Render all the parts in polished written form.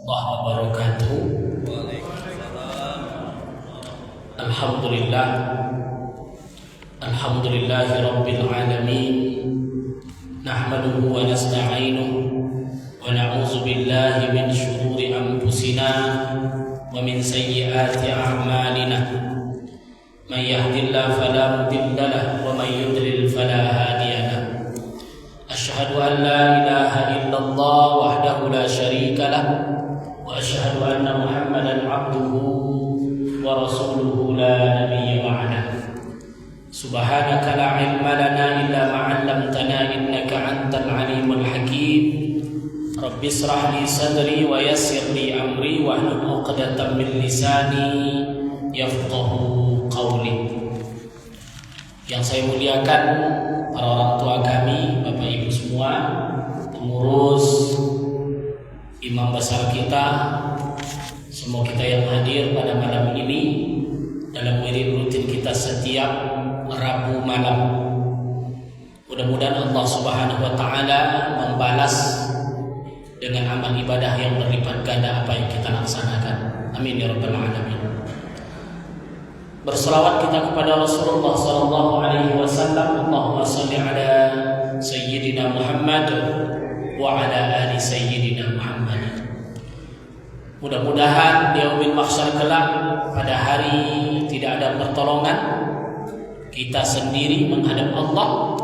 warahmatullahi wabarakatuh. Alhamdulillahi rabbil alamin. Nahmaduhu wa nasta'inuhu wa na'udzu billahi min shururi anfusina wa min sayyiati a'malina. Man yahdihillahu fala mudilla lahu wa man yudlil fala hadiya lahu. Asyhadu an la ilaha illallah wahdahu la syarika lahu wa asyhadu anna Muhammadan abduhu wa rasuluhu la nabiyya ba'dahu. Subhanaka la ilma lana illa ma 'allamtana innaka antal alimul hakim. Rabbi ishrah li sadri wa yassir li amri wahlul 'uqdatam min lisani yafqahu qawli. Yang saya muliakan para orang tua kami, Bapak Ibu semua, pengurus, imam besar kita, semua kita yang hadir pada malam ini dalam wirid rutin kita setiap Rabu malam. Mudah-mudahan Allah Subhanahu wa taala membalas dengan amal ibadah yang berlipat ganda apa yang kita laksanakan. Amin ya rabbal alamin. Berselawat kita kepada Rasulullah sallallahu alaihi wasallam. Allahumma shalli ala sayyidina Muhammad wa ala ali sayyidina Muhammad. Mudah-mudahan di yaumil mahsyar kelak pada hari tidak ada pertolongan, kita sendiri menghadap Allah,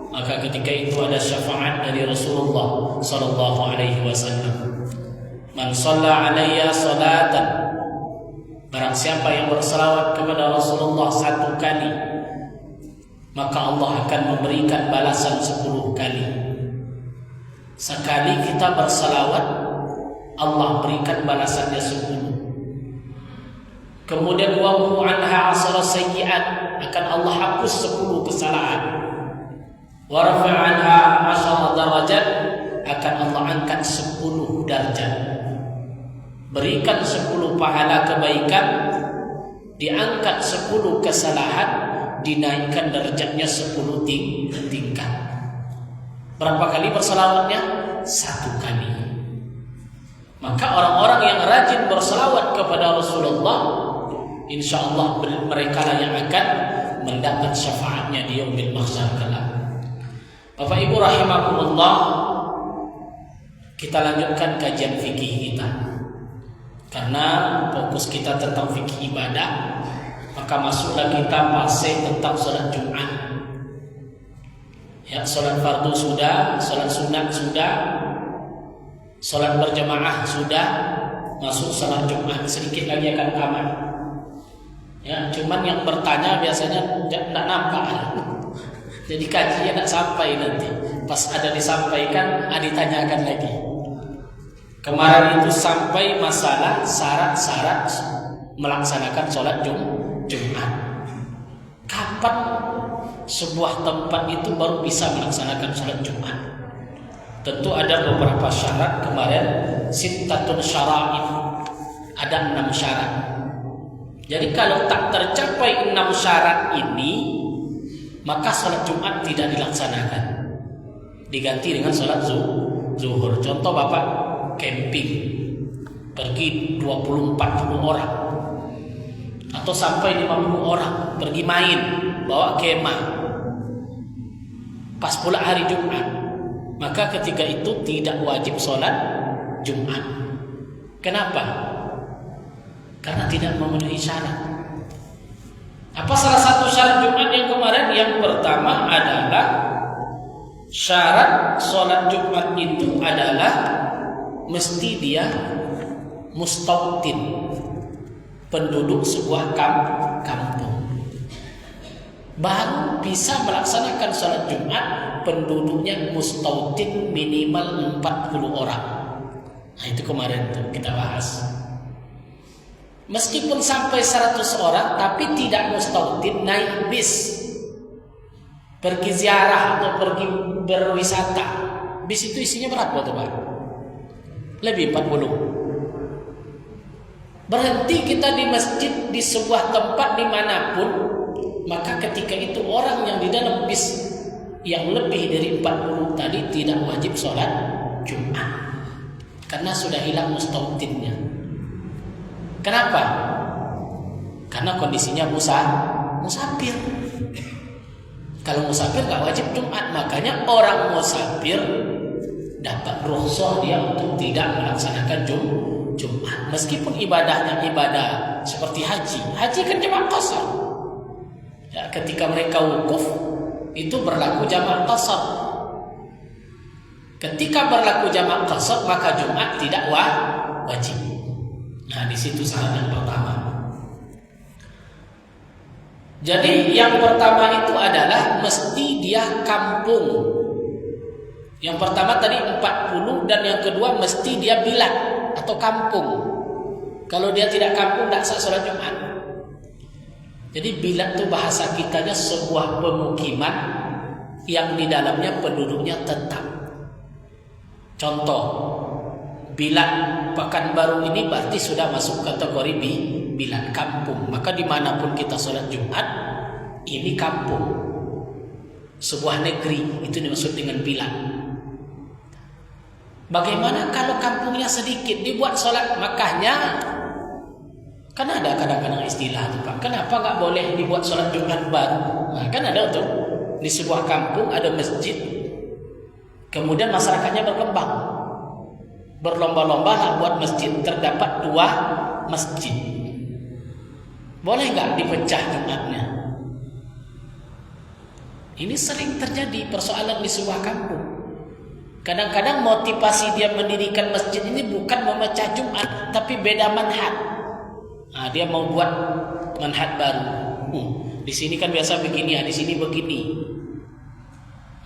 maka ketika itu ada syafaat dari Rasulullah sallallahu alaihi wasallam. Man shalla alayya salatan, barang siapa yang berselawat kepada Rasulullah 1 kali, maka Allah akan memberikan balasan 10 kali. Sekali kita berselawat, Allah berikan balasannya 10. Kemudian wa'fu anha 10 sayyi'at, akan Allah hapus 10 kesalahan. Wa rafa' anha 10 darajat, akan Allah angkat 10 derajat. Berikan 10 pahala kebaikan, diangkat 10 kesalahan, dinaikkan derajatnya 10 tingkat. Berapa kali berselawatnya? 1 kali. Maka orang-orang yang rajin berselawat kepada Rasulullah, insyaallah mereka lah yang akan mendapat syafaatnya di yaumil mahsyar kelak. Bapak Ibu rahimakumullah, kita lanjutkan kajian fikih kita. Karena fokus kita tentang fikih ibadah, maka masuklah kita fase tentang salat Jumat. Ya, salat fardu sudah, salat sunat sudah, salat berjamaah sudah, masuk salat Jumat. Sedikit lagi akan tamat. Ya, cuman yang bertanya biasanya tidak nampak. Jadi kajian tidak sampai nanti. Pas ada disampaikan, ditanyakan lagi. Kemarin itu sampai masalah syarat-syarat melaksanakan sholat Jumat. Kapan sebuah tempat itu baru bisa melaksanakan sholat Jumat? Tentu ada beberapa syarat kemarin. Sittatun syara'in, ada 6 syarat. Jadi kalau tak tercapai 6 syarat ini, maka sholat Jumat tidak dilaksanakan, diganti dengan sholat zuhur. Contoh Bapak camping, pergi 20-40 orang atau sampai 50 orang, pergi main, bawa kemah, pas pula hari Jumat, maka ketika itu tidak wajib sholat Jumat. Kenapa? Karena tidak memenuhi syarat. Apa salah satu syarat Jumat yang kemarin? Yang pertama adalah syarat sholat Jumat itu adalah mesti dia mustautin, penduduk sebuah kampung. Baru bisa melaksanakan sholat Jumat penduduknya mustautin minimal 40 orang. Nah itu kemarin tuh kita bahas. Meskipun sampai 100 orang tapi tidak mustautin, naik bis, pergi ziarah atau pergi berwisata, bis itu isinya berapa tuh Pak? Lebih 40. Berhenti kita di masjid, di sebuah tempat dimanapun, maka ketika itu orang yang di dalam bis yang lebih dari 40 tadi tidak wajib sholat Jumat. karena sudah hilang mustautinnya. Kenapa? Karena kondisinya musafir. Kalau musafir nggak wajib Jumat, makanya orang musafir dapat rukhsah dia untuk tidak melaksanakan Jumat, meskipun ibadahnya ibadah seperti haji. Haji kan jamak qasar. Ya, ketika mereka wukuf itu berlaku jamak qasar. Ketika berlaku jamak qasar maka Jumat tidak wajib. Nah, di situ syarat yang pertama. Jadi yang pertama itu adalah mesti dia kampung. Yang pertama tadi 40 dan yang kedua mesti dia bilat atau kampung. Kalau dia tidak kampung tidak sah sholat Jumat. Jadi bilat itu bahasa kitanya sebuah pemukiman yang di dalamnya penduduknya tetap. Contoh, bilat Pekanbaru ini berarti sudah masuk kategori bilat kampung. Maka dimanapun kita sholat Jumat, ini kampung. Sebuah negeri, itu dimaksud dengan bilat. Bagaimana kalau kampungnya sedikit, dibuat sholat? Makanya kan ada kadang-kadang istilah itu, Pak, kenapa nggak boleh dibuat sholat Jumat baru? Nah, kan ada tuh, di sebuah kampung ada masjid, kemudian masyarakatnya berkembang, berlomba-lomba nak buat masjid, terdapat 2 masjid. Boleh nggak dipecah Jumatnya? Ini sering terjadi persoalan di sebuah kampung. Kadang-kadang motivasi dia mendirikan masjid ini bukan memecah Jumat, tapi beda manhaj. Nah, dia mau buat manhaj baru. Di sini kan biasa begini, di sini begini.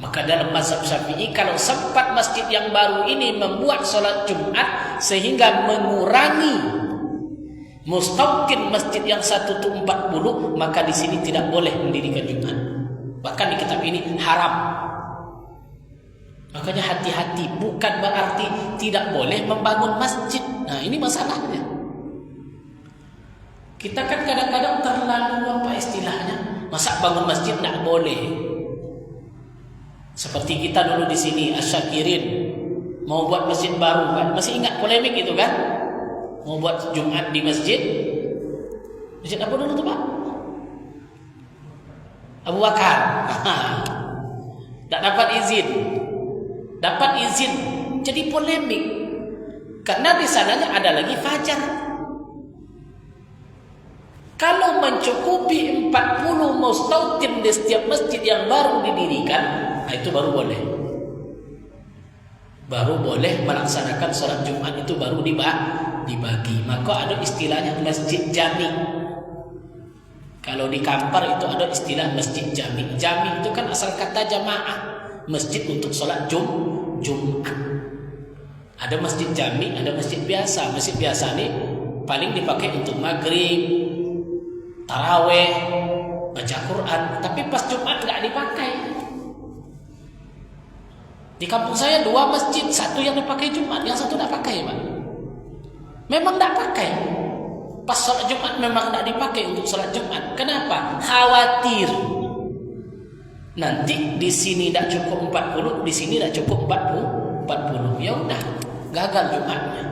Maka dalam mazhab Syafi'i, kalau sempat masjid yang baru ini membuat sholat Jumat sehingga mengurangi mustautin masjid yang satu itu 40, maka di sini tidak boleh mendirikan Jumat. Bahkan di kitab ini haram. Makanya hati-hati, bukan berarti tidak boleh membangun masjid. Nah, ini masalahnya. Kita kan kadang-kadang terlalu apa istilahnya? Masa bangun masjid tidak boleh? Seperti kita dulu di sini Asyakirin mau buat masjid baru, kan? Masih ingat polemik itu kan? Mau buat Jumat di masjid. Masjid apa dulu tuh, Pak? Abu Bakar. Tak dapat izin. Dapat izin, jadi polemik. Karena di sananya ada lagi fajar. Kalau mencukupi 40 mustautin di setiap masjid yang baru didirikan, nah itu baru boleh. Baru boleh melaksanakan sholat Jumat, itu baru dibagi. Maka ada istilahnya masjid jami. Kalau di Kampar itu ada istilah masjid jami. Jami itu kan asal kata jamaah. Masjid untuk sholat Jumat. Ada masjid jami, ada masjid biasa. Masjid biasa ini paling dipakai untuk maghrib, taraweh, baca Quran. Tapi pas Jumat nggak dipakai. Di kampung saya 2 masjid, satu yang dipakai Jumat, yang satu nggak pakai, Pak. Memang nggak pakai. Pas sholat Jumat memang nggak dipakai untuk sholat Jumat. Kenapa? Khawatir nanti di sini tidak cukup 40, di sini tidak cukup 40. Ya udah, gagal Jumatnya.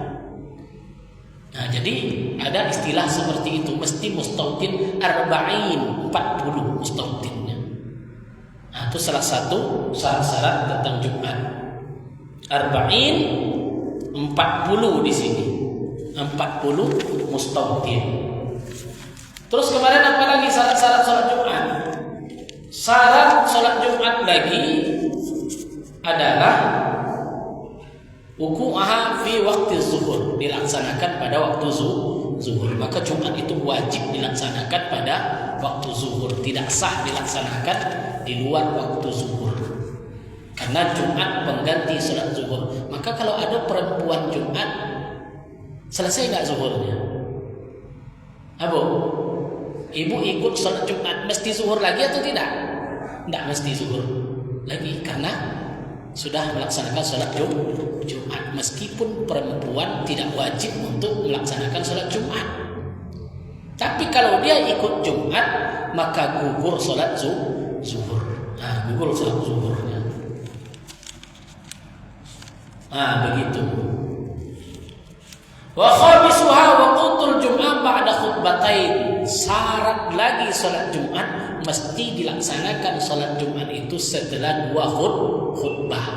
Nah, jadi ada istilah seperti itu, mesti mustautin arba'in, 40 mustautinnya. Nah, itu salah satu syarat-syarat tentang Jumat. Arba'in, 40 di sini. 40 mustautin. Terus kemarin apa lagi syarat-syarat sholat Jumat? Syarat sholat Jumat lagi adalah wuqu'aha fi waktu zuhur, dilaksanakan pada waktu zuhur. Maka Jumat itu wajib dilaksanakan pada waktu zuhur, tidak sah dilaksanakan di luar waktu zuhur. Karena Jumat pengganti sholat zuhur. Maka kalau ada perempuan Jumat, selesai nggak zuhurnya? Abu, ibu ikut sholat Jumat, mesti zuhur lagi atau tidak? Tidak mesti zuhur lagi, karena sudah melaksanakan sholat Jumat. Meskipun perempuan tidak wajib untuk melaksanakan sholat Jumat, tapi kalau dia ikut Jumat maka gugur sholat zuhur. Nah, gugur sholat zuhurnya. Nah, begitu. Wa khamisuha waqtul jum'ah ba'da khutbatain. Syarat lagi salat Jumat mesti dilaksanakan salat Jumat itu setelah 2 khutbah.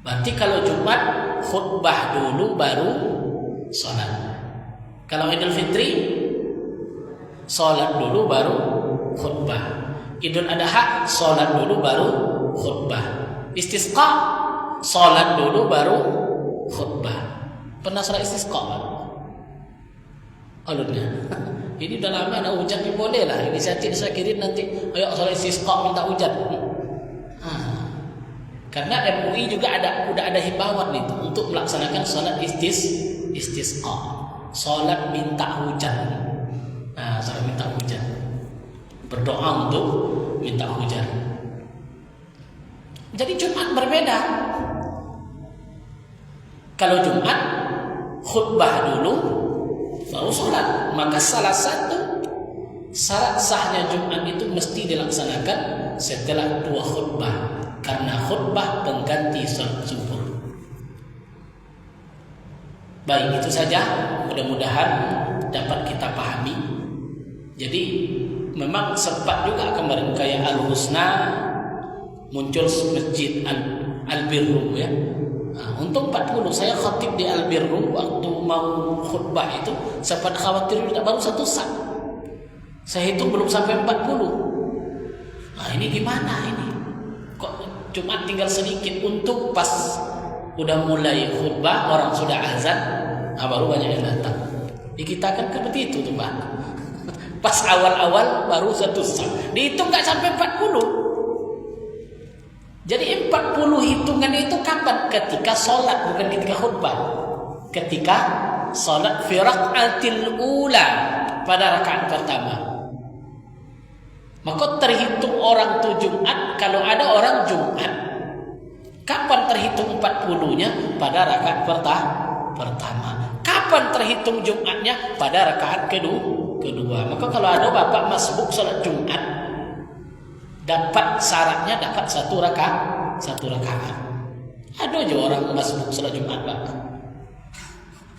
Berarti kalau Jumat khutbah dulu baru salat. Kalau Idul Fitri salat dulu baru khutbah. Idul Adha salat dulu baru khutbah. Istisqa salat dulu baru khutbah. Pernah salat istisqa? Alurnya. Ini udah lama ada hujan ni boleh lah. Inisiatif saya kirim nanti. Ayo salat istisqa minta hujan. Karena MUI juga udah ada himbauan itu untuk melaksanakan salat istisqa. Salat minta hujan. Salat minta hujan. Berdoa untuk minta hujan. Jadi Jumat berbeda. Kalau Jumat khutbah dulu baru sholat. Maka salah satu syarat sahnya Jumat itu mesti dilaksanakan setelah 2 khutbah. Karena khutbah pengganti sholat zuhur. Baik, itu saja. Mudah-mudahan dapat kita pahami. Jadi memang sempat juga kemarin kayak Al-Husna muncul masjid Al-Birru ya. Untuk 40 saya khatib di Al-Birru waktu mau khutbah itu sempat khawatir tidak baru 1 sat. Saya hitung belum sampai 40. Ini gimana ini? Kok cuma tinggal sedikit untuk pas udah mulai khutbah orang sudah azan, baru banyak yang datang. Kita kan seperti itu tuh Pak. Pas awal-awal baru 1 sat. Dihitung nggak sampai 40. Jadi 40 hitungan itu kapan? Ketika sholat, bukan ketika khutbah. Ketika sholat fi raka'atil ula, pada rakaat pertama. Maka terhitung orang itu Jumat kalau ada orang Jumat. Kapan terhitung 40-nya? Pada rakaat pertama. Kapan terhitung Jumatnya? Pada rakaat kedua. Maka kalau ada bapak masbuk sholat Jumat, dapat syaratnya dapat 1 rakaat. Ada aja orang masbuk salat Jumat Pak.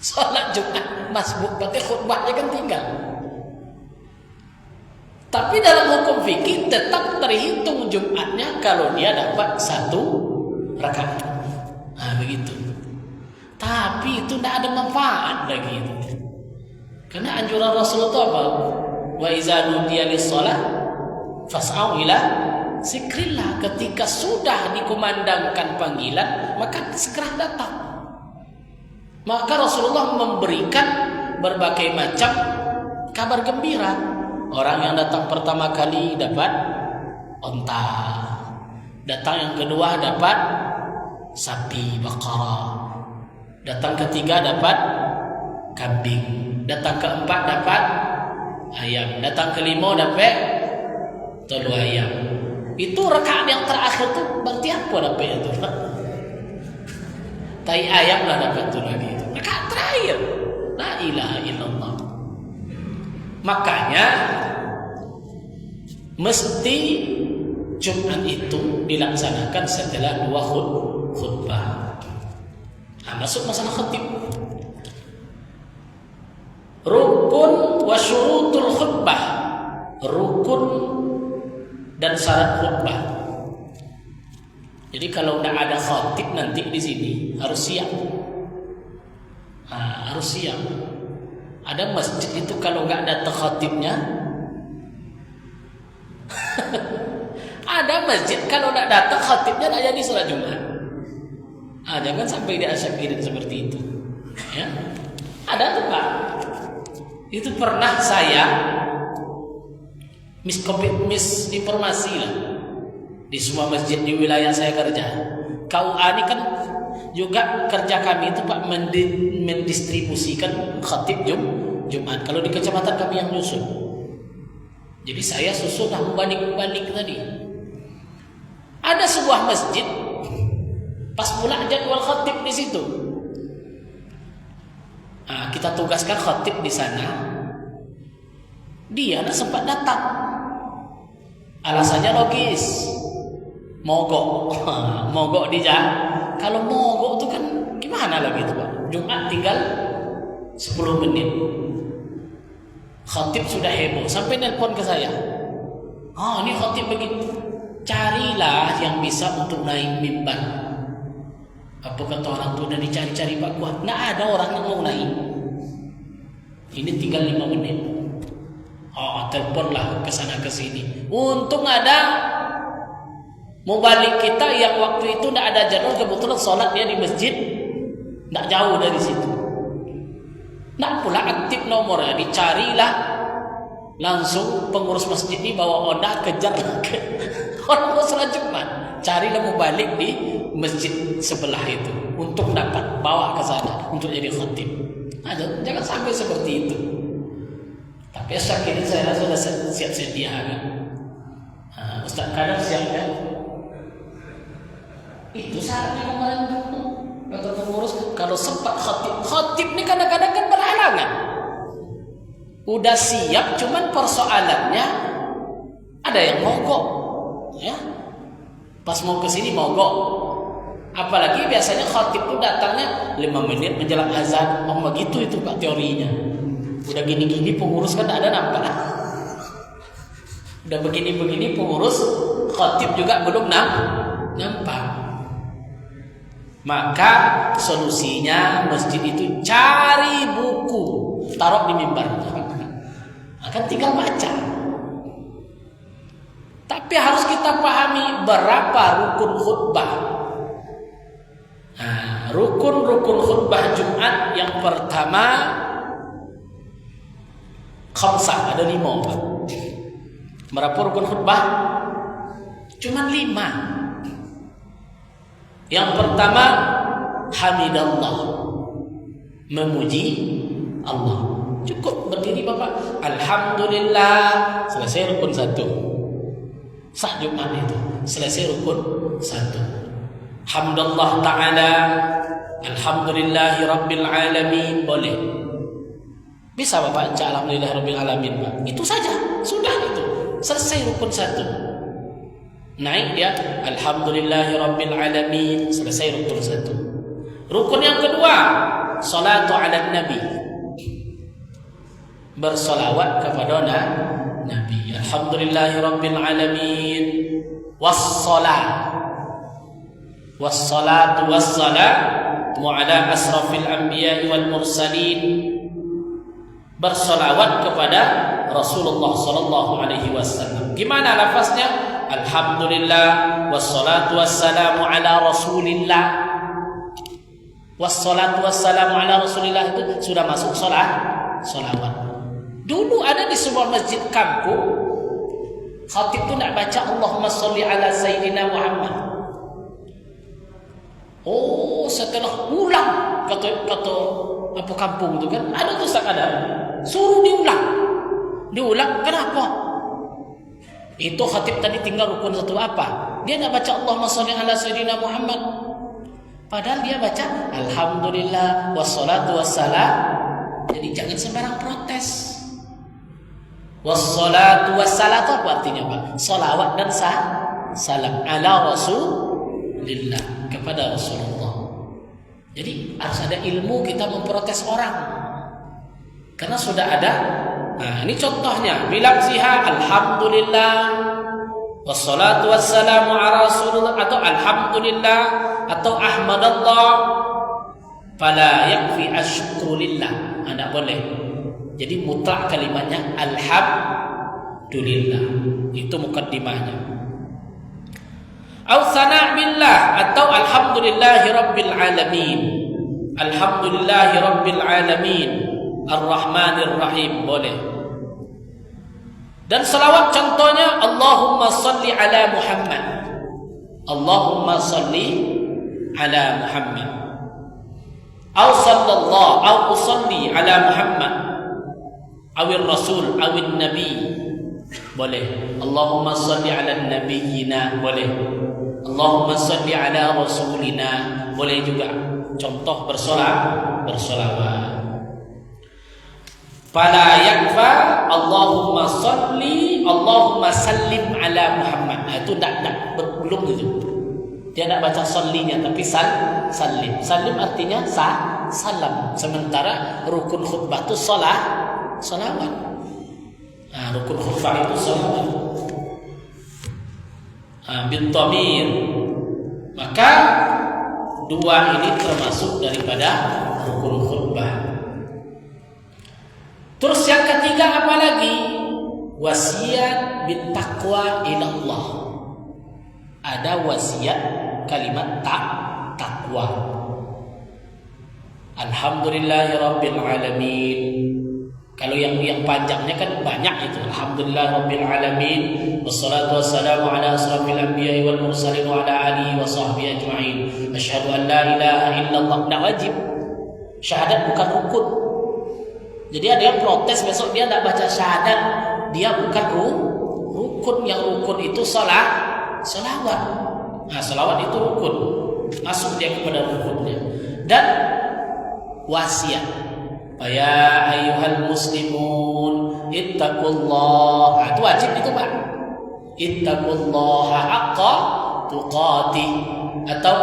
Salat Jumat masbuk berarti khutbahnya kan tinggal. Tapi dalam hukum fikih tetap terhitung Jumatnya kalau dia dapat 1 rakaat. Begitu. Tapi itu tidak ada manfaat lagi itu. Karena anjuran Rasulullah itu apa? Wa iza nudiya lis-shalah fas'au ila zikrillah. Ketika sudah dikumandangkan panggilan maka segera datang. Maka Rasulullah memberikan berbagai macam kabar gembira. Orang yang datang pertama kali dapat onta, datang yang kedua dapat sapi bakara, datang ketiga dapat kambing, datang keempat dapat ayam, datang kelima dapat telur ayam. Itu rakaat yang terakhir tuh berarti apa dapatnya tuh? Tai ayam lah dapat tuh lagi. Rakaat terakhir. La ilaha illallah. Makanya mesti Jumat itu dilaksanakan setelah 2 khutbah. Masuk masalah khatib. Rukun wa syurutul khutbah. Rukun dan syarat khutbah. Jadi kalau tidak ada khatib nanti di sini harus siap. Harus siap. Ada masjid itu kalau nggak ada khatibnya, ada masjid kalau nggak datang khatibnya nggak jadi sholat Jumat. Jangan sampai diasyakirin seperti itu. Ya, ada tuh Pak. Itu pernah saya misinformasi lah di semua masjid di wilayah saya kerja. KUA ini kan juga kerja kami itu Pak mendistribusikan khatib Jumat. Kalau di kecamatan kami yang nyusun. Jadi saya susun membalik tadi. Ada sebuah masjid pas pula jadwal khatib di situ. Kita tugaskan khatib di sana. Dia sempat datang. Alasannya logis. Mogok di jalan. Kalau mogok itu kan gimana lagi itu Pak? Jumat tinggal 10 menit. Khatib sudah heboh sampai nelpon ke saya. Ini khatib begitu. Carilah yang bisa untuk naik mimbar. Apa kata orang tu, udah dicari-cari Pak Kuat, nggak ada orang yang mau naik. Ini tinggal 5 menit. Teleponlah ke sana ke sini. Untung ada mubalik kita yang waktu itu nggak ada jadwal, kebetulan sholat dia di masjid nggak jauh dari situ. Nggak pula aktif nomornya, dicarilah langsung pengurus masjid ini bawa Honda kejar orang mau sholat Jumat, carilah mubalik di masjid sebelah itu untuk dapat bawa ke sana untuk jadi khatib. Jangan sampai seperti itu. Tapi saat ini saya sudah siap sedia kan. Ustaz kadang siap kan? Itu syaratnya kemarin kata pengurus, kalau sempat khatib ini kadang-kadang kan berhalangan. Udah siap, cuman persoalannya ada yang mogok, ya. Pas mau kesini mogok. Apalagi biasanya khatib itu datangnya 5 menit menjelang azan. Begitu itu Pak teorinya. Udah gini-gini pengurus kan ada nampak. Udah begini-begini pengurus, khatib juga belum nampak. Maka solusinya masjid itu cari buku, taruh di mimbar. Akan tinggal baca. Tapi harus kita pahami berapa rukun khutbah. Rukun-rukun khutbah Jumat yang pertama khamsah, ada 5 Pak. Berapa rukun khutbah? Cuman 5. Yang pertama hamidallah, memuji Allah. Cukup berdiri Bapak, alhamdulillah, selesai rukun 1. Sah Jumat itu, selesai rukun 1. Hamdallah ta'ala, alhamdulillahi rabbil alamin, boleh. Bisa Bapak baca alhamdulillahi rabbil alamin Pak. Itu saja, sudah itu. Selesai rukun 1. Naik dia alhamdulillahi rabbil alamin, selesai rukun 1. Rukun yang kedua, salatu ala nabi, bersolawat kepada Nabi. Alhamdulillahi rabbil alamin, wassalam, wassalatu wassalamu ala asrafil anbiya'i wal mursalin, bersolawat kepada Rasulullah sallallahu alaihi wasallam. Gimana lafaznya? Alhamdulillah wassalatu wassalamu ala Rasulillah. Wassalatu wassalamu ala Rasulillah itu sudah masuk solawat. Dulu ada di sebuah masjid kampung, khatib itu nak baca Allahumma sholli ala Sayyidina Muhammad. Setelah ulang kata apa kampung itu kan ada tuh ada suruh diulang. Kenapa? Itu khatib tadi tinggal rukun 1 apa? Dia nak baca Allahumma sholli ala Sayyidina Muhammad, padahal dia baca alhamdulillah wassalatu wassalam. Jadi jangan sembarang protes. Wassalatu wassalatu apa artinya Pak? Salawat dan salam ala Rasulillah, kepada Rasulullah. Jadi harus ada ilmu kita memprotes orang, karena sudah ada. Ini contohnya bilang siha alhamdulillah wassalatu wassalamu ala Rasulullah, atau alhamdulillah, atau ahmadallah, fala yakfi asyukrulillah. Tidak boleh. Jadi mutlak kalimatnya alhamdulillah, itu mukaddimahnya. Au sana' billah, atau alhamdulillahi rabbil alamin, alhamdulillahi rabbil alamin ar-rahmanir rahim, boleh. Dan salawat contohnya Allahumma salli ala Muhammad, Allahumma salli ala Muhammad, au sallallahu au usalli ala Muhammad, awir rasul awin nabi, boleh. Allahumma salli ala nabiyyina, boleh. Allahumma salli ala rasulina, boleh juga. Contoh bersolawat. Fala yakfa Allahumma salli Allahumma sallim ala Muhammad. Itu belum itu. Dia nak baca sallinya tapi sallim. Sallim artinya salam. Sementara rukun khutbah itu salawat. Nah, rukun khutbah itu salawat. Bil dhamir. Maka dua ini termasuk daripada rukun khutbah. Terus yang ketiga apa lagi? Wasiat bit taqwa ilallah. Ada wasiat kalimat takwa. Alhamdulillahirabbil alamin. Kalau yang panjangnya kan banyak itu. Alhamdulillahirabbil alamin wassalatu wassalamu ala asrafil anbiya'i wal mursalin wa ala alihi wa sahbihi ajma'in. Asyhadu an la ilaha illallah. Tidak wajib. Syahadat bukan rukun. Jadi ada yang protes besok dia tidak baca syahadat, dia bukan rukun. Yang rukun itu salawat. Nah, salawat itu rukun, masuk dia kepada rukunnya. Dan wasiat, ya ayyuhal muslimun ittaqullah. Nah, itu wajib itu Pak. Ittaqullaha haqqa tuqatih, atau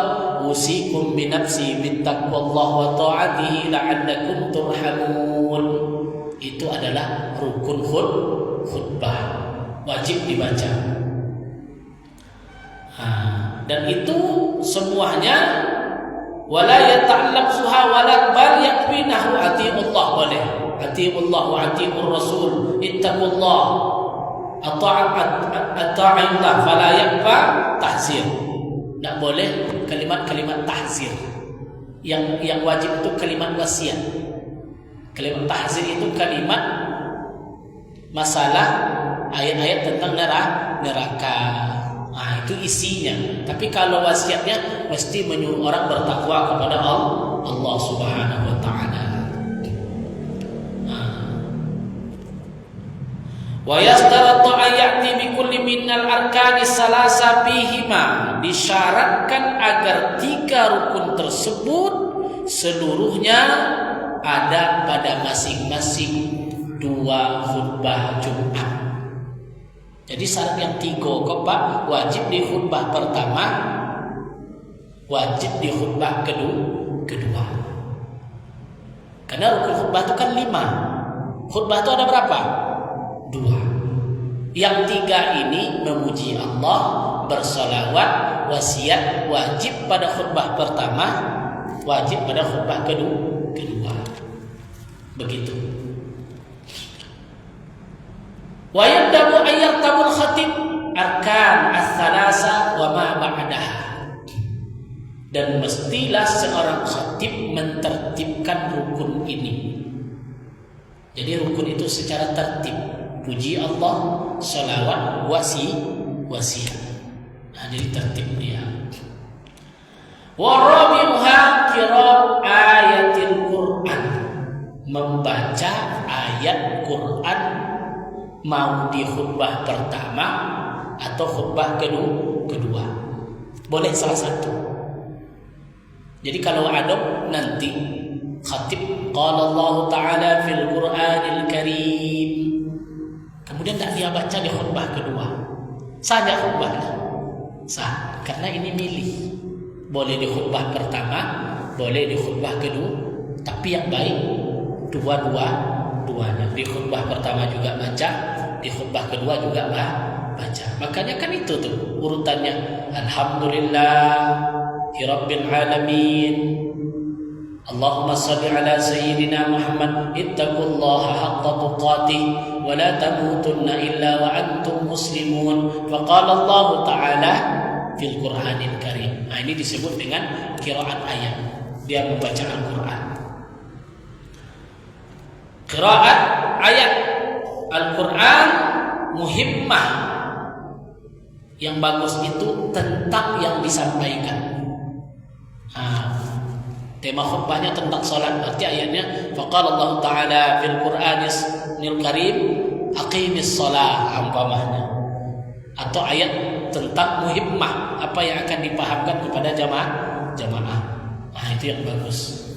usikum binafsi bittaqwallah wa ta'atihi la'allakum turhamun. Itu adalah rukun khutbah, wajib dibaca. Dan itu semuanya wala yata'allaqsuha wala bal yakfinahu atiullah, boleh atiullah wa atiur rasul ittaqullah ata'illah fala yakfa tahzir. Tidak boleh kalimat-kalimat tahzir. Yang wajib itu kalimat wasiat. Kalimat tahzir itu kalimat masalah ayat-ayat tentang neraka. Nah, itu isinya. Tapi kalau wasiatnya mesti menyuruh orang bertakwa kepada Allah Subhanahu wa taala. Wa yastaratu ayati bi kulli minal arkani salasa bihima. Disyaratkan agar 3 rukun tersebut seluruhnya ada pada masing-masing 2 khutbah Jumat. Jadi syarat yang 3 kok Pak, wajib di khutbah pertama, wajib di khutbah kedua. Karena rukun khutbah itu kan 5. Khutbah itu ada berapa? 2. Yang 3 ini memuji Allah, bersolawat, wasiat, wajib pada khutbah pertama, wajib pada khutbah kedua. Begitu. Wa yabda'u ayyartabul khatib arkan as-salasa wa ma ba'daha. Dan mestilah seorang khatib mentertibkan rukun ini. Jadi rukun itu secara tertib. Puji Allah, salawat, wasiat. Nah, jadi tertib dia. Wa rabi'uha qira'at ayatil Qur'an. Membaca ayat Quran, mau di khutbah pertama atau khutbah kedua. Boleh salah satu. Jadi kalau ada nanti khatib qala Allah Ta'ala fil Qur'anil Karim, kemudian tidak dia baca di khutbah kedua, sah nggak khutbahnya? Sah, karena ini milih. Boleh di khutbah pertama, boleh di khutbah kedua, tapi yang baik dua-duanya. Di khutbah pertama juga baca, di khutbah kedua juga baca. Makanya kan itu tuh urutannya. Alhamdulillahirabbil alamin. Allahumma shalli ala sayyidina Muhammad. Ittaqullaha haqqa tuqatih wa la tamutunna illa wa antum muslimun. Faqala Allah Ta'ala fil Qur'anil Karim. Nah, ini disebut dengan qiraat ayat. Dia membaca Al-Qur'an. Qiraat ayat Al-Quran muhimmah. Yang bagus itu tentang yang disampaikan. Tema khutbahnya tentang salat, berarti ayatnya faqala Allah Ta'ala fil Qur'anil Karim aqimis shalah umpamanya. Atau ayat tentang muhimmah, apa yang akan dipahamkan kepada jamaah. Nah, itu yang bagus.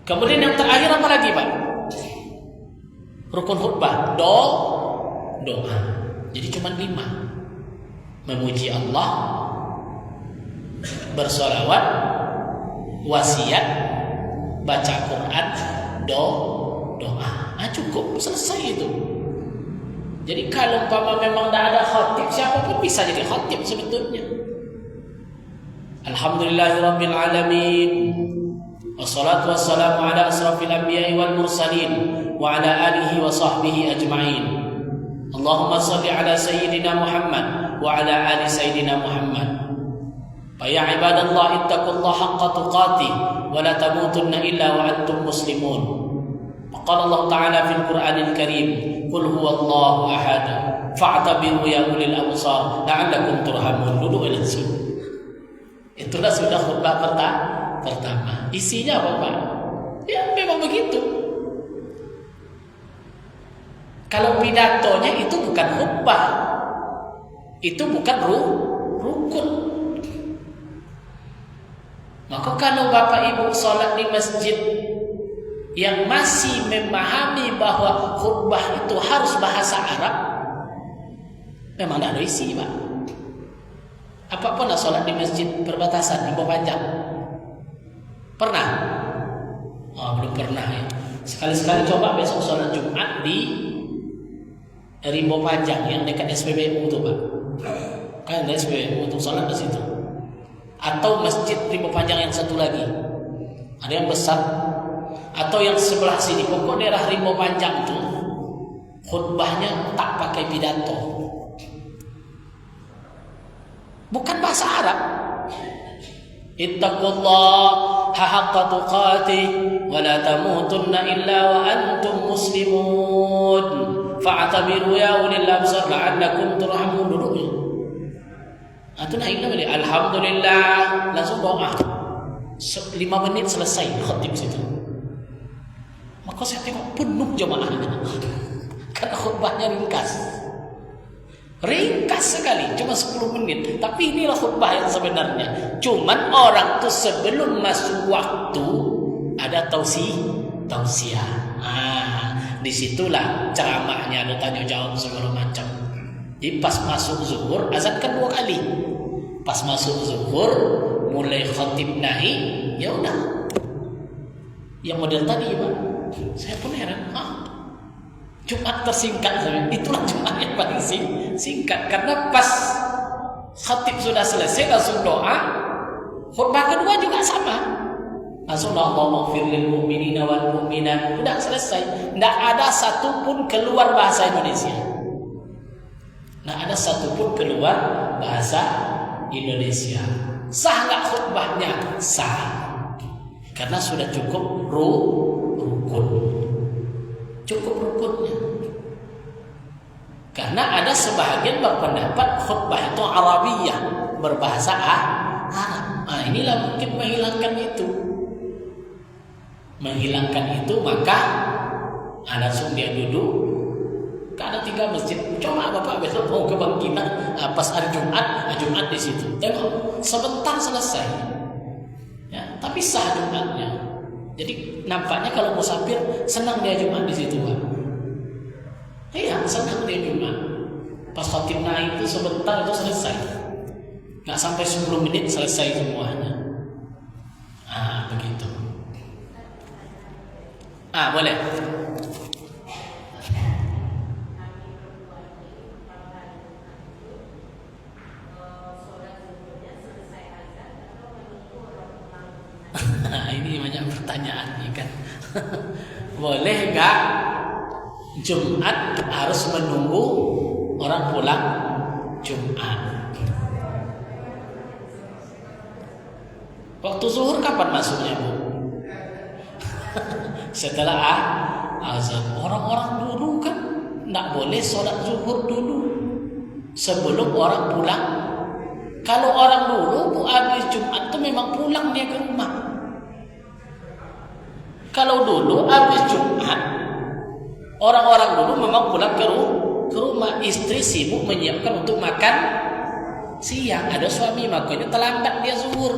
Kemudian yang terakhir apa lagi Pak? Rukun khutbah, doa. Jadi cuma 5. Memuji Allah, bersolawat, wasiat, baca Quran, doa. Cukup, selesai itu. Jadi kalau umpama memang tidak ada khatib, siapapun bisa jadi khatib sebetulnya. Alhamdulillahirabbil alamin. Wassalatu wassalamu ala asrafil anbiya'i wal mursalin wa ala alihi wa sahbihi ajma'in. Allahumma shalli ala sayyidina Muhammad wa ala ali sayyidina Muhammad. Fa ya ibadallah ittaqullaha haqqa tuqatih wa la tamutunna illa wa antum muslimun. Qala Allah Ta'ala fil Qur'anil Karim, qul huwallahu ahad, fa'tabiru ya ulil absar la'allakum turhamun. Dulu ila sini. Itulah sudah khutbah pertama. Isinya apa, Pak? Ya memang begitu. Kalau pidatonya itu bukan khutbah, itu bukan rukun. Maka kalau Bapak Ibu sholat di masjid yang masih memahami bahwa khutbah itu harus bahasa Arab, memang tidak ada isi, Pak. Apa pernah sholat di masjid perbatasan Rimbo Panjang? Pernah? Oh, belum pernah ya. Sekali-sekali coba besok sholat Jumat di Rimbo Panjang yang dekat SPBU itu, Pak. Kan ada SPBU untuk sholat di situ. Atau masjid Rimbo Panjang yang satu lagi, ada yang besar. Atau yang sebelah sini, pokok daerah Rimbo Panjang itu khutbahnya tak pakai pidato, bukan bahasa Arab. Ittaqullaha haqqa tuqatih wa la tamutunna illa wa antum muslimun fa'tabiru ya ulil absar la'allakum turhamun. Duduknya itu naik namanya alhamdulillah, langsung doa 5 menit selesai khatib situ. Maka saya tengok penuh jemaahnya karena khutbahnya ringkas sekali, cuma 10 menit. Tapi inilah khutbah yang sebenarnya. Cuman orang tuh sebelum masuk waktu ada tausiah. Disitulah ceramahnya, ada tanya jawab segala macam. Jadi pas masuk zuhur azankan 2 kali. Pas masuk zuhur mulai khatib naik, ya udah. Yang model tadi, Pak. Saya pun heran, Jumat tersingkat, itulah Jumat yang paling singkat. Karena pas khatib sudah selesai langsung doa, khutbah kedua juga sama, langsung Allahumma ighfir lil mu'minina wal mu'minat, sudah selesai. Tidak ada satupun keluar bahasa Indonesia. Tidak ada satupun keluar bahasa Indonesia. Sah nggak khutbahnya? Sah, karena sudah cukup cukup rukunnya. Karena ada sebahagian berpendapat khutbah itu Arabiyah, berbahasa Arab. Inilah mungkin menghilangkan itu, maka langsung dia duduk. Ada 3 masjid. Coba Bapak besok mau ke Bangkinang, pas hari Jumat di situ. Tengok sebentar selesai. Ya, tapi sah Jumatnya. Jadi nampaknya kalau musafir senang dia Jumat di situ, Pak. Iya, senang dia Jumat. Pas khatib naik itu sebentar itu selesai. Nggak sampai 10 menit selesai semuanya. Begitu. Boleh. Ini banyak pertanyaan nih kan. Boleh nggak Jumat harus menunggu orang pulang Jumat? Waktu zuhur kapan masuknya, Bu? Setelah azan. Orang-orang dulu kan nggak boleh sholat zuhur dulu sebelum orang pulang. Kalau orang dulu, Bu, habis Jumat itu memang pulang dia ke rumah. Kalau dulu habis Jumat, orang-orang dulu memang pulang ke rumah. Istri sibuk menyiapkan untuk makan siang. Ada suami, makanya terlambat dia zuhur.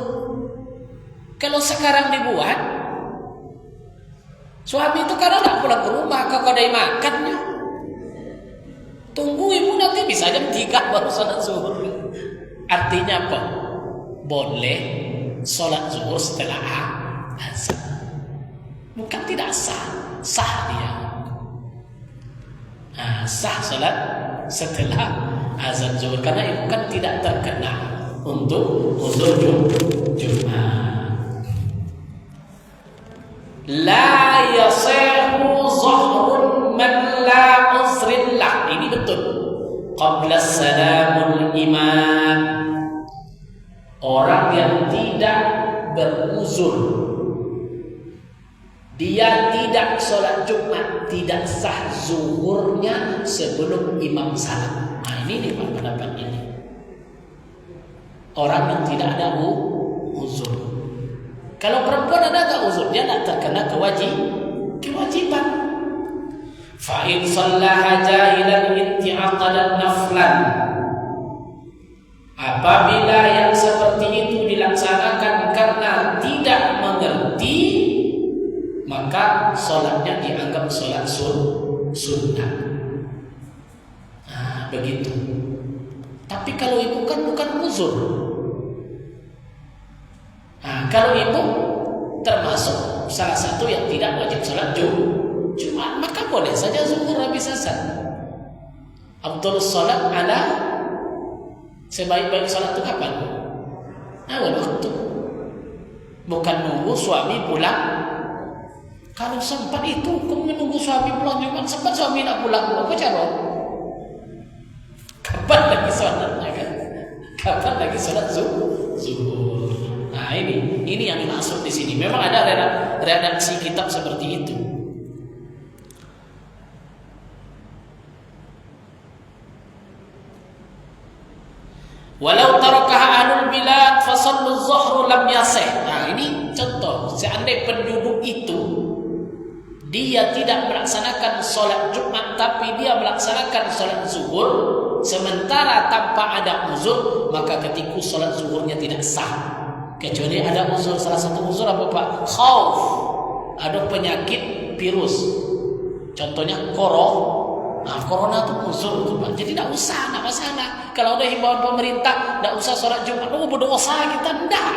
Kalau sekarang dibuat, suami itu kadang nggak pulang ke rumah, ke kedai makannya. Tunggu ibu nanti bisa jam 3 baru sholat zuhur. Artinya apa? Boleh sholat zuhur setelah azan. Bukan tidak sah, sah dia. Sah salat setelah azan zuhur karena itu kan tidak terkena untuk Jumat. La yasihu zahrun man la uzrin lah. Ini betul. Qabla salamul imam. Orang yang tidak beruzur, dia tidak sholat Jumat, tidak sah zuhurnya sebelum imam salam. Nah ini nih pendapat ini. Orang yang tidak ada uzur. Kalau perempuan ada nggak uzur, dia tidak terkena kewajiban. Fa in shallaha jahilan inti'aqadan naflan. Apabila yang seperti itu dilaksanakan karena tidak mengerti, maka sholatnya dianggap sholat sunnah. Nah, begitu. Tapi kalau ibu kan bukan uzur. Nah, kalau ibu termasuk salah satu yang tidak wajib sholat Jumat, maka boleh saja zuhur habis asar. Afdhalus sholat ala, sebaik-baik sholat itu kapan? Awal waktu. Bukan nunggu suami pulang. Kalau sempat itu hukum menunggu suami pulang Jumat, sempat suami nak pulang, apa cara? Kapan lagi sholatnya kan? Kapan lagi sholat zuhur? Nah ini yang dimaksud di sini. Memang ada redaksi kitab seperti itu. Walau tarakaha ahlul bilad fasallu zuhru lam yasih. Nah ini contoh. Seandainya penduduk itu dia tidak melaksanakan sholat Jumat, tapi dia melaksanakan sholat zuhur sementara tanpa ada uzur, maka ketika sholat zuhurnya tidak sah. Kecuali ada uzur. Salah satu uzur apa Pak? Khauf. Ada penyakit virus. Contohnya Nah, corona itu uzur itu Pak. Jadi tidak usah, tidak masalah. Kalau ada himbauan pemerintah, tidak usah sholat Jumat. Berdosa kita, tidak.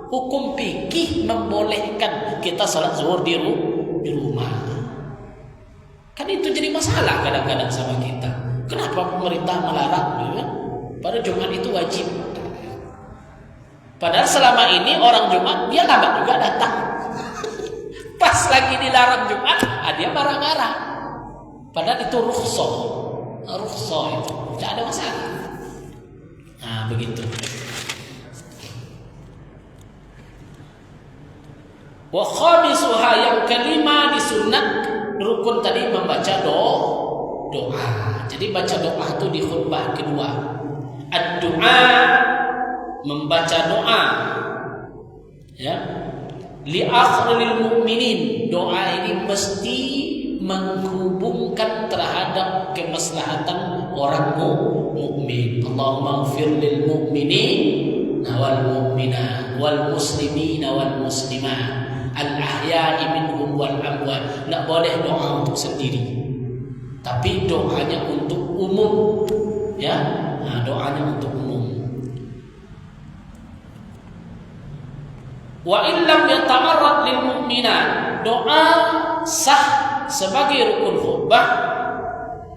Hukum fikih membolehkan kita sholat zuhur di rumah. Kan itu jadi masalah kadang-kadang sama kita. Kenapa pemerintah melarang? Ya? Pada Jumat itu wajib. Padahal selama ini orang Jumat dia lambat juga datang. Pas lagi dilarang Jumat, dia marah-marah. Padahal itu rukhsah itu tidak ada masalah. Nah begitu. Wa khamisuha, yang kelima disunat rukun tadi membaca doa. Jadi baca doa itu di khutbah kedua. Ad-du'a, membaca doa. Ya. Li akhril mu'minin. Doa ini mesti menghubungkan terhadap kemaslahatan orang mukmin. Allahumma ighfir lil mu'minin wal mu'minat wal muslimin wal muslimat al ahya'i minhum wal amwat. Tidak boleh doa untuk sendiri, tapi doanya untuk umum. Ya, doanya untuk umum. Wa illam yata'arrad lil mu'minat, doa sah sebagai rukun khutbah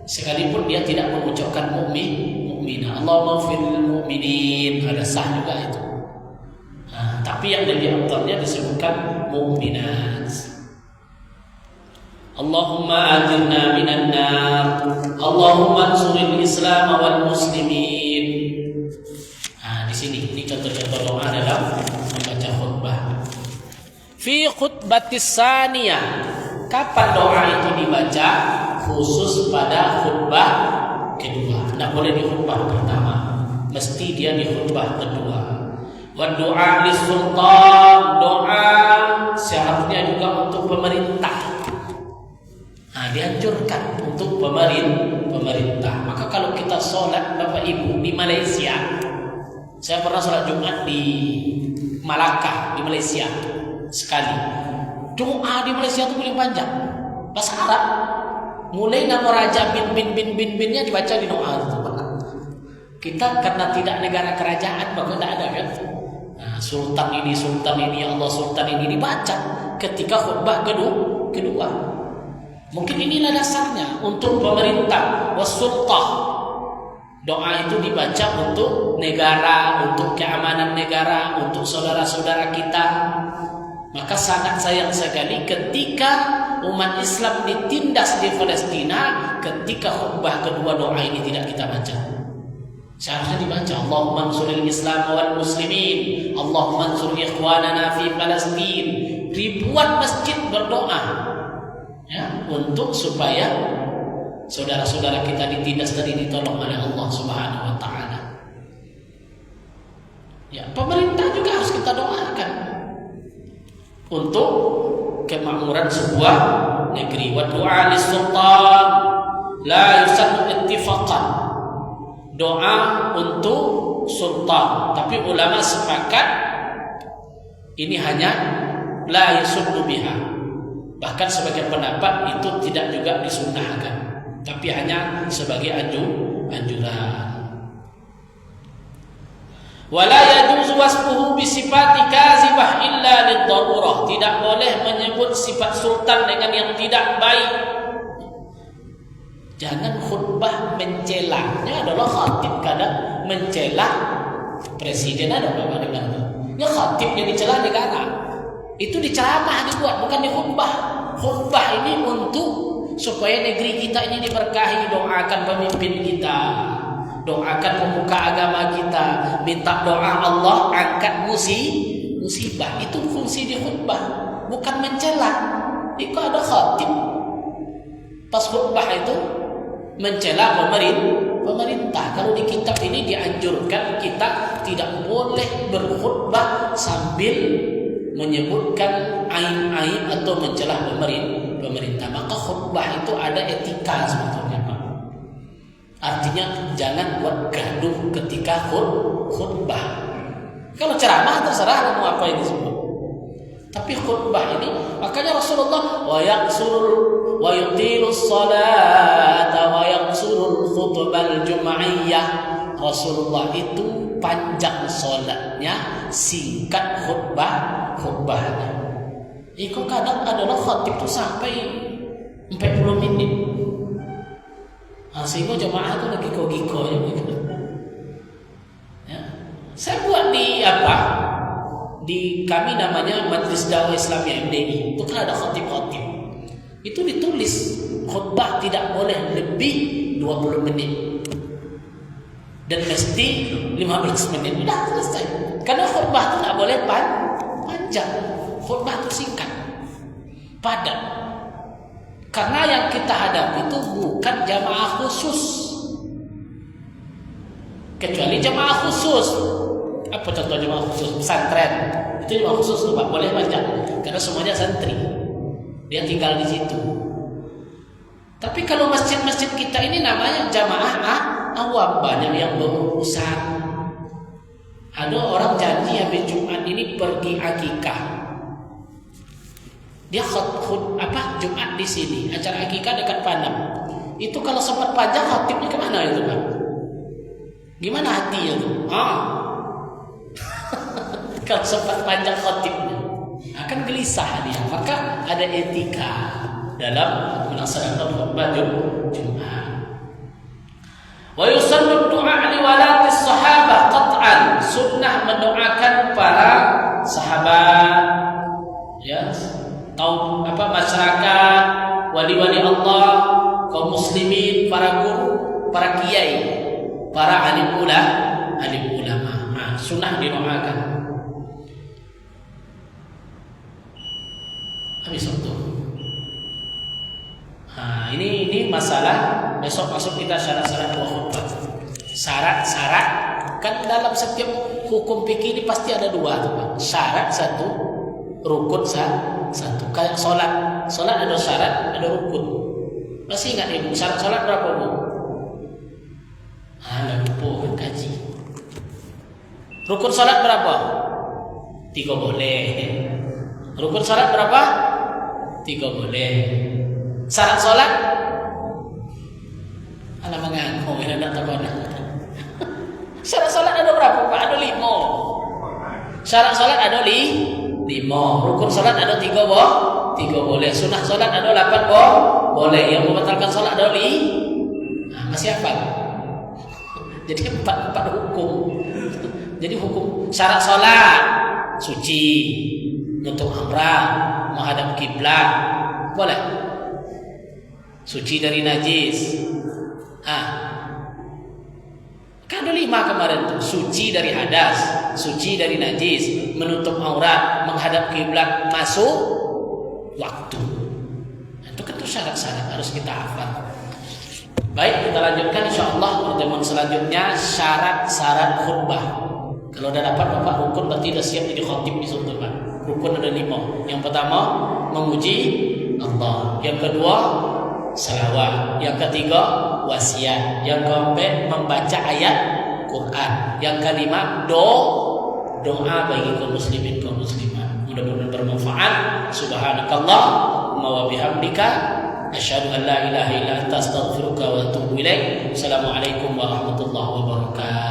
sekalipun dia tidak mengucapkan mukminah. Allahumma ighfir lil mu'minin, ada sah juga itu. Tapi yang lebih afdalnya disebutkan mukminat. Allahumma ajirna minan nar, Allahumma ansuril Islam wal muslimin. Di sini ini contoh-contoh doa dalam membaca khutbah. Fi khutbatis saniyah, kapan doa itu dibaca? Khusus pada khutbah kedua. Tidak boleh di khutbah pertama, mesti dia di khutbah kedua. Wa doa lis sultan, doa seharusnya juga untuk pemerintah. Dianjurkan untuk pemerintah. Maka kalau kita sholat Bapak Ibu di Malaysia, saya pernah sholat Jumat di Malacca di Malaysia sekali. Doa di Malaysia itu paling panjang, bahasa Arab. Mulai nama raja binnya dibaca di doa itu. Kita karena tidak negara kerajaan, maka tidak ada kan. sultan ini ya Allah, sultan ini dibaca ketika khutbah kedua. Mungkin inilah dasarnya untuk pemerintah wassultah. Doa itu dibaca untuk negara, untuk keamanan negara, untuk saudara-saudara kita. Maka sangat sayang sekali ketika umat Islam ditindas di Palestina, ketika khutbah kedua doa ini tidak kita baca. Seharusnya dibaca Allahumma ansuril Islam wal muslimin, Allahumma ansur ikhwanana fi Palestin. Ribuan masjid berdoa ya, untuk supaya saudara-saudara kita ditindas tadi ditolong oleh Allah Subhanahu wa taala. Ya, pemerintah juga harus kita doakan untuk kemakmuran sebuah negeri. Wa du'a lis-sultan la yusannu ittifaqan. Doa untuk sultan, tapi ulama sepakat ini hanya la yusunnu biha. Bahkan sebagai pendapat itu tidak juga disunnahkan, tapi hanya sebagai anjuran. Wala yajuzu wasfuhu bi sifati kazibah illa lid-darurah. Tidak boleh menyebut sifat sultan dengan yang tidak baik. Jangan khutbah mencela. Ini adalah khatib kadang mencela presiden, ada apa dengan itu? Ya khatib yang dicela negara. Itu diceramah dibuat, bukan di khutbah. Khutbah ini untuk supaya negeri kita ini diberkahi. Doakan pemimpin kita, doakan pemuka agama kita, minta doa Allah angkat musibah. Itu fungsi di khutbah, bukan mencela. Itu ada khatib pas khutbah itu mencela pemerintah. Kalau di kitab ini dianjurkan kita tidak boleh berkhutbah sambil menyebutkan aib-aib atau mencela pemerintah. Maka khutbah itu ada etika sebetulnya, Pak. Artinya jangan buat gaduh ketika khutbah. Kalau ceramah terserah mau apa ini semua. Tapi khutbah ini, makanya Rasulullah wa yaqsurul wa yutilus salata wa yaqsurul khutbal jum'iyah. Rasulullah itu panjang salatnya, singkat khutbahnya. Itu kadang adalah khatib itu sampai 40 menit. Sehingga jemaah itu lagi giko gitu. Ya. Saya buat di kami namanya Majelis Dakwah Islamiyah MDI. Itu kan ada khatib-khatib. Itu ditulis khutbah tidak boleh lebih 20 menit. Dan mesti 15 menit. Sudah selesai. Karena khutbah itu tidak boleh panjang. Khutbah itu singkat, padat. Karena yang kita hadapi itu bukan jamaah khusus. Kecuali jamaah khusus. Apa contoh jamaah khusus? Pesantren. Itu jamaah khusus tuh, Pak, boleh panjang. Karena semuanya santri. Dia tinggal di situ. Tapi kalau masjid-masjid kita ini namanya jamaah awam, banyak yang berurusan. Ada orang janji habis Jumat ini pergi akikah. Dia Jumat di sini, acara akikah dekat Padang. Itu kalau sempat panjang khatibnya kemana itu, Pak? Gimana hatinya tuh? Kalau sempat panjang khatibnya akan gelisah dia. Maka ada etika dalam melaksanakan khutbah Jumat. Wa yusannu du'a li walati sahabah qat'an. Sunnah mendoakan para sahabat, ya, masyarakat, wali-wali Allah, kaum muslimin, para guru, para kiai, para alim ulama. Sunnah didoakan. Habis waktu. Ini masalah. Besok masuk kita syarat-syarat khutbah. Syarat-syarat kan dalam setiap hukum fikih ini pasti ada dua tuh, Pak. Syarat satu, rukun satu. Kayak sholat ada syarat, ada rukun. Masih ingat Ibu syarat sholat berapa, Bu? Lupa kan kaji. Rukun sholat berapa? 3 boleh. Rukun sholat berapa? 3 boleh. Syarat sholat? Anak mengaku, anak tak pernah. Syarat sholat ada berapa, Pak? Ada 5. Syarat salat ada 5, rukun salat ada 3 boleh, sunah salat ada 8 boleh, yang membatalkan salat ada 5. Masih apa? Jadi 4 hukum. Jadi hukum syarat salat suci, nutup aurat, menghadap kiblat, boleh. Suci dari najis. Kan ada 5 kemarin tuh. Suci dari hadas, suci dari najis, menutup aurat, menghadap kiblat, masuk waktu. Itu kan tuh syarat-syarat harus kita hafal. Baik, kita lanjutkan insyaallah pertemuan selanjutnya syarat-syarat khutbah. Kalau udah dapat Bapak rukun berarti udah siap jadi khatib di situ, Pak. Rukun ada 5. Yang pertama memuji Allah, yang kedua salawat, yang ketiga wasiat, yang keempat membaca ayat Quran, yang kelima doa bagi kaum muslimin kaum muslimat. Mudah-mudahan bermanfaat. Subhanakallahumma wa bihamdika asyhadu an la ilaha illa anta astaghfiruka wa atubu ilaik. Assalamualaikum warahmatullahi wabarakatuh.